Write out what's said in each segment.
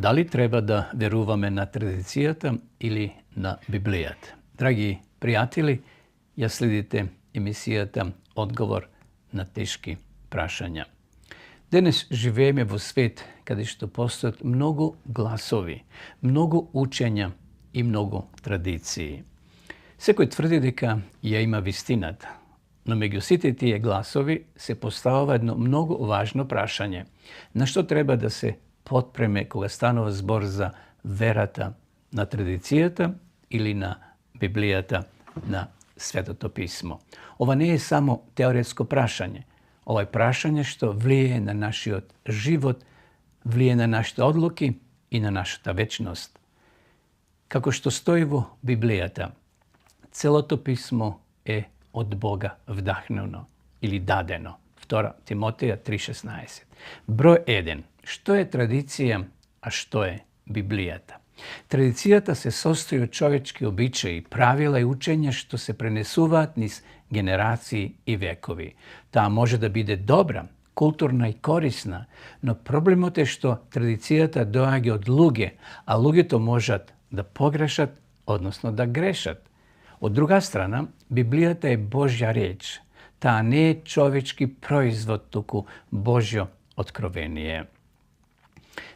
Дали треба да веруваме на традицијата или на Библијата? Драги пријатели, ја следите емисијата Одговор на тешки прашања. Денес живееме во свет каде што постојат многу гласови, многу учења и многу традиции. Секој тврди дека ја има вистината, но меѓу сите тие гласови се поставува едно многу важно прашање. На што треба да се потпреме кога станува збор за верата на традицијата или на Библијата, на Светото писмо? Ова не е само теоретско прашање. Ова е прашање што влијае на нашиот живот, влијае на нашите одлуки и на нашата вечност. Како што стои во Библијата, целото писмо е од Бога вдахнено или дадено. 2 Тимотеја 3:16. Број 1. Што е традиција, а што е Библијата? Традицијата се состои од човечки обичаи, правила и учења што се пренесуваат низ генерации и векови. Таа може да биде добра, културна и корисна, но проблемот е што традицијата доаѓа од луѓе, а луѓето можат да погрешат, односно да грешат. Од друга страна, Библијата е Божја реч. Таа не е човечки производ, туку Божјо откровение.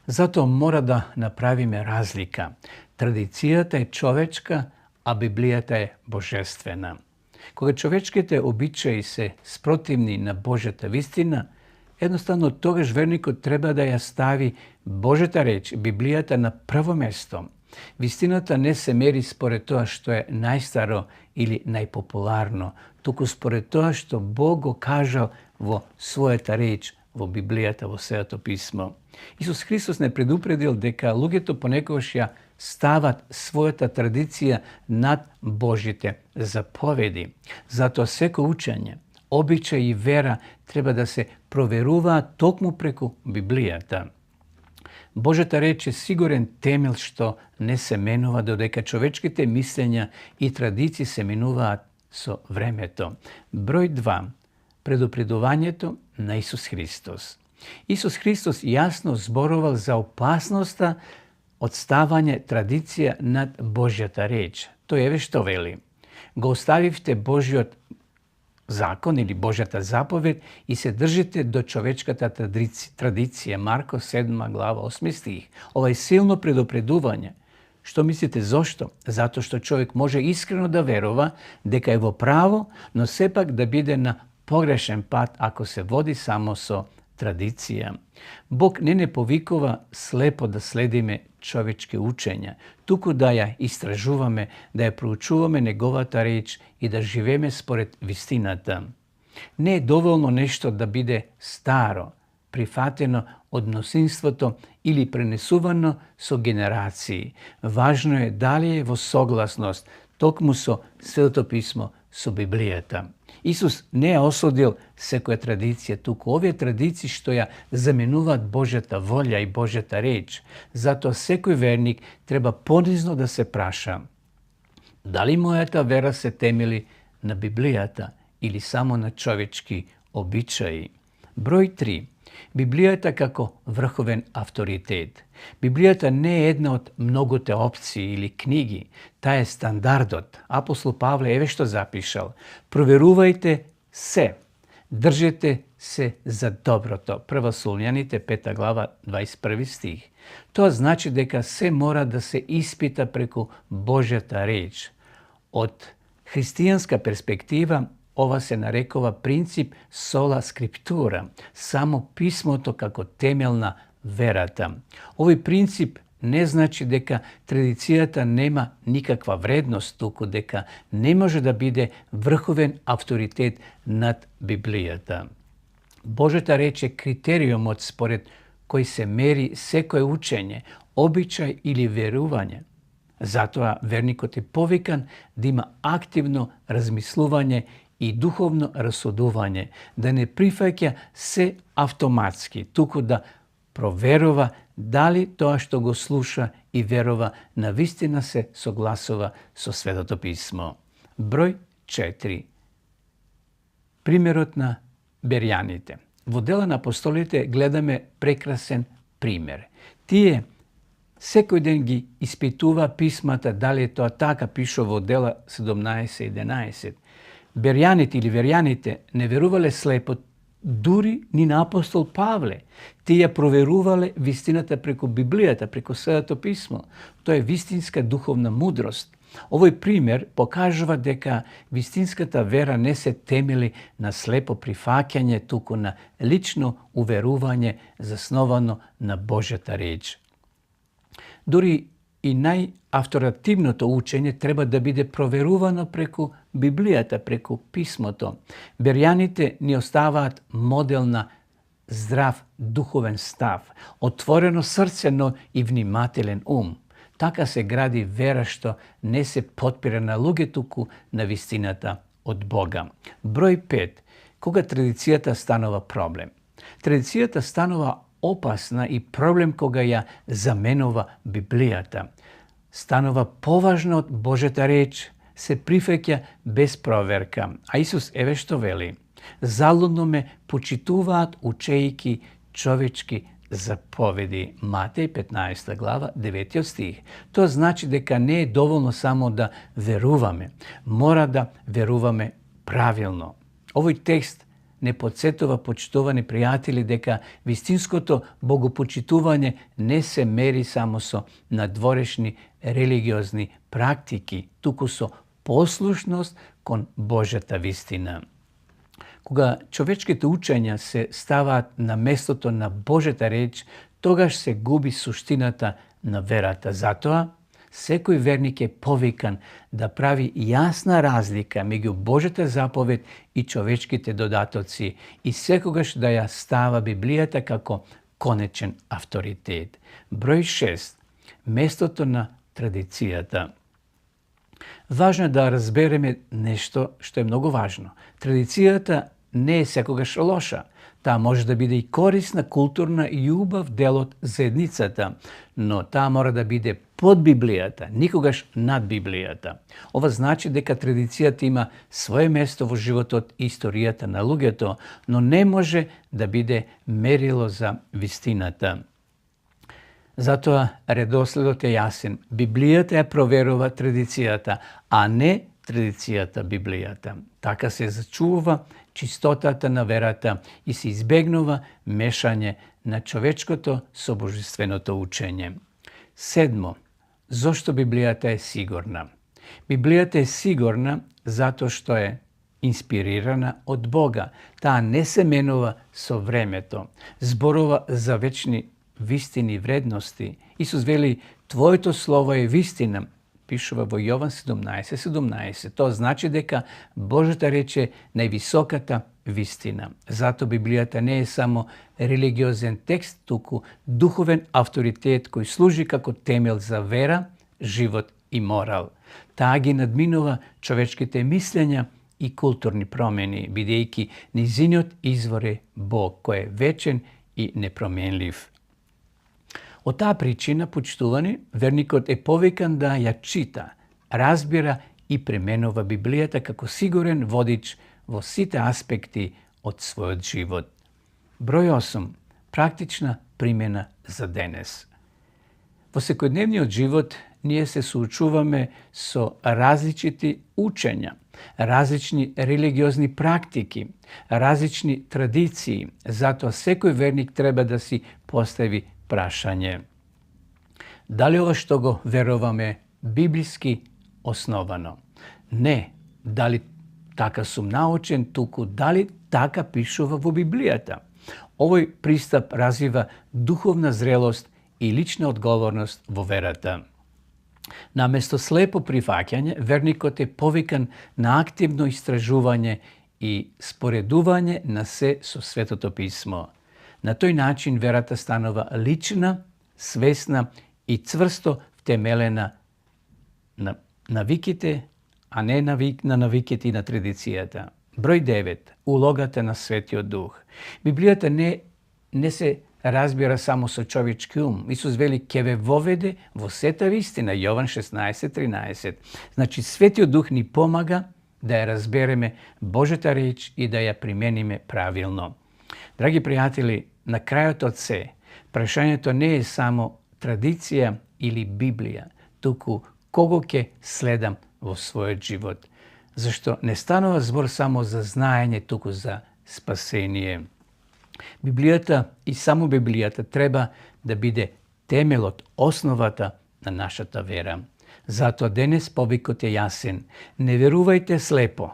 Затоа мора да направиме разлика. Традицијата е човечка, а Библијата е божествена. Кога човечките обичаи се спротивни на Божјата вистина, едноставно тогаш верникот треба да ја стави Божјата реч, Библијата, на прво место. Вистината не се мери според тоа што е најстаро или најпопуларно, туку според тоа што Бог го кажал во својата реч, во Библијата, во Светото писмо. Исус Христос не предупредил дека луѓето понекогаш ја стават својата традиција над Божите заповеди. Затоа секој учење, обичај и вера треба да се проверуваат токму преку Библијата. Божјата реч е сигурен темел што не се менува, додека човечките мислења и традиции се менуваат со времето. Број 2. Предупредувањето на Исус Христос. Исус Христос јасно зборувал за опасноста од ставање традиција над Божјата реч. Тој еве што вели: го оставивте Божјиот закон или Божјата заповед и се држите до човечката традиција. Марко 7 глава 8 стих. Ова е силно предупредување. Што мислите зошто? Затоа што човек може искрено да верува дека е во право, но сепак да биде на погрешен пат ако се води само со традиција. Бог не повикува слепо да следиме човечки учења, туку да ја истражуваме, да ја проучуваме неговата реч и да живееме според вистината. Не е доволно нешто да биде старо, прифатено од мнозинството или пренесувано со генерации. Важно е дали е во согласност токму со Светото писмо, со Библијата. Исус не ја осудил секоја традиција, туку овие традиции што ја заменуваат Божјата волја и Божјата реч. Затоа секој верник треба понизно да се праша: дали мојата вера се темели на Библијата или само на човечки обичаи? Број 3. Библијата како врховен авторитет. Библијата не е една од многуте опции или книги. Таа е стандардот. Апостол Павле еве што запишал: проверувајте се, држете се за доброто. 1 Солуњаните 5 глава 21 стих. Тоа значи дека се мора да се испита преку Божјата реч. Од христијанска перспектива ова се нарекува принцип сола скриптура, само писмото како темел на верата. Овој принцип не значи дека традицијата нема никаква вредност, туку дека не може да биде врховен авторитет над Библијата. Божјата реч е критериумот според кој се мери секое учење, обичај или верување. Затоа верникот е повикан да има активно размислување и духовно расудување, да не прифаќа се автоматски, туку да проверува дали тоа што го слуша и верува навистина се согласува со Светото писмо. Број 4. Примерот на Берјаните. Во Дела на апостолите гледаме прекрасен пример. Тие Секој ден ги испитува писмата, дали е тоа така, пише во Дела 17:11. Берјаните или верјаните не верувале слепо, дури ни на апостол Павле. Тие проверувале вистината преку Библијата, преку Светото писмо. Тоа е вистинска духовна мудрост. Овој пример покажува дека вистинската вера не се темели на слепо прифаќање, туку на лично уверување засновано на Божјата реч. Дури и најавторативното учење треба да биде проверувано преку Библијата, преку писмото. Берјаните ни оставаат модел на здрав духовен став, отворено срце, но и внимателен ум. Така се гради вера што не се потпира на луѓе, туку на вистината од Бога. Број 5. Кога традицијата станува проблем. Традицијата станува опасна и проблем кога ја заменува Библијата. Станува поважна од Божјата реч, се прифаќа без проверка. А Исус еве што вели: залудно ме почитуваат учејки човечки заповеди. Матеј 15 глава 9 стих. Тоа значи дека не е доволно само да веруваме, мора да веруваме правилно. Овој текст не подсетува, почитувани пријатели, дека вистинското богопочитување не се мери само со надворешни религиозни практики, туку со послушност кон Божјата вистина. Кога човечките учења се ставаат на местото на Божјата реч, тогаш се губи суштината на верата. Затоа, секој верник е повикан да прави јасна разлика меѓу Божјата заповед и човечките додатоци и секогаш да ја става Библијата како конечен авторитет. Број 6. Местото на традицијата. Важно е да разбереме нешто што е многу важно. Традицијата не е секогаш лоша. Таа може да биде и корисна, културна и убав дел од заедницата, но таа мора да биде под Библијата, никогаш над Библијата. Ова значи дека традицијата има свое место во животот и историјата на луѓето, но не може да биде мерило за вистината. Затоа редоследот е јасен. Библијата ја проверува традицијата, а не традицијата Библијата. Така се зачува чистотата на верата и се избегнува мешање на човечкото со божественото учење. 7. Зошто Библијата е сигурна? Библијата е сигурна затоа што е инспирирана од Бога. Таа не се менува со времето. Зборува за вечни вистини и вредности. Исус вели: Твоето слово е вистина. Пишува во Јован 17:17. Тоа значи дека Божјата реч е највисоката вистина. Зато Библијата не е само религиозен текст, туку духовен авторитет кој служи како темел за вера, живот и морал. Таа ги надминува човечките мислења и културни промени, бидејќи низиниот извор е Бог, кој е вечен и непроменлив. Од таа причина, почитувани, верникот е повикан да ја чита, разбира и пременува Библијата како сигурен водич во сите аспекти од својот живот. Број 8. Практична примена за денес. Во секојдневниот живот ние се соочуваме со различити учења, различни религиозни практики, различни традиции. Затоа секој верник треба да си постави прашање: дали ова што го веруваме библиски основано? Не дали така сум научен, туку дали така пишува во Библијата. Овој пристап развива духовна зрелост и лична одговорност во верата. Наместо слепо прифаќање, верникот е повикан на активно истражување и споредување на се со Светото писмо. На тој начин верата станува лична, свесна и цврсто втемелена на навиките, а не на навиките и на традицијата. Број 9. Улогата на Светиот Дух. Библијата не се разбира само со човечки ум. Исус вели: ќе ве воведе во сета вистина. Јован 16:13. Значи, Светиот Дух ни помага да ја разбереме Божјата реч и да ја примениме правилно. Драги пријатели, на крајот од се, прашањето не е само традиција или Библија, туку кого ќе следам во својот живот. Зашто не станува збор само за знаење, туку за спасение. Библијата и само Библијата треба да биде темелот, основата на нашата вера. Затоа денес повикот е јасен. Не верувајте слепо.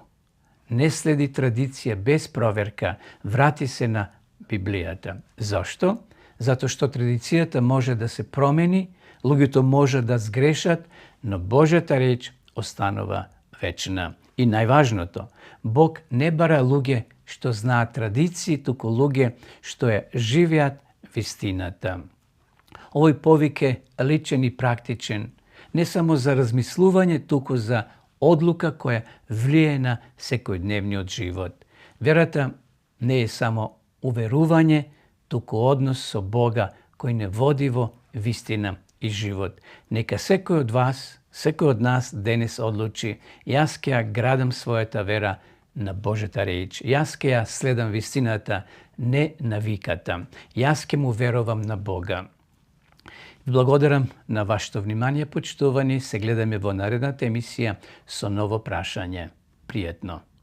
Не следи традиција без проверка. Врати се на Библијата. Зошто? Затоа што традицијата може да се промени, луѓето може да сгрешат, но Божјата реч останува вечна. И најважното, Бог не бара луѓе што знаат традиции, туку луѓе што ја живеат вистината. Овој повик е личен и практичен, не само за размислување, туку за одлука која влие на секојдневниот живот. Верата не е само уверување, туку однос со Бога кој не води во вистина и живот. Нека секој од вас, секој од нас денес одлучи: јас ќе ја градам својата вера на Божјата реч. Јас ќе ја следам вистината, не навиката. Јас ќе му верувам на Бога. Благодарам на вашето внимание, почитувани. Се гледаме во наредната емисија со ново прашање. Пријатно!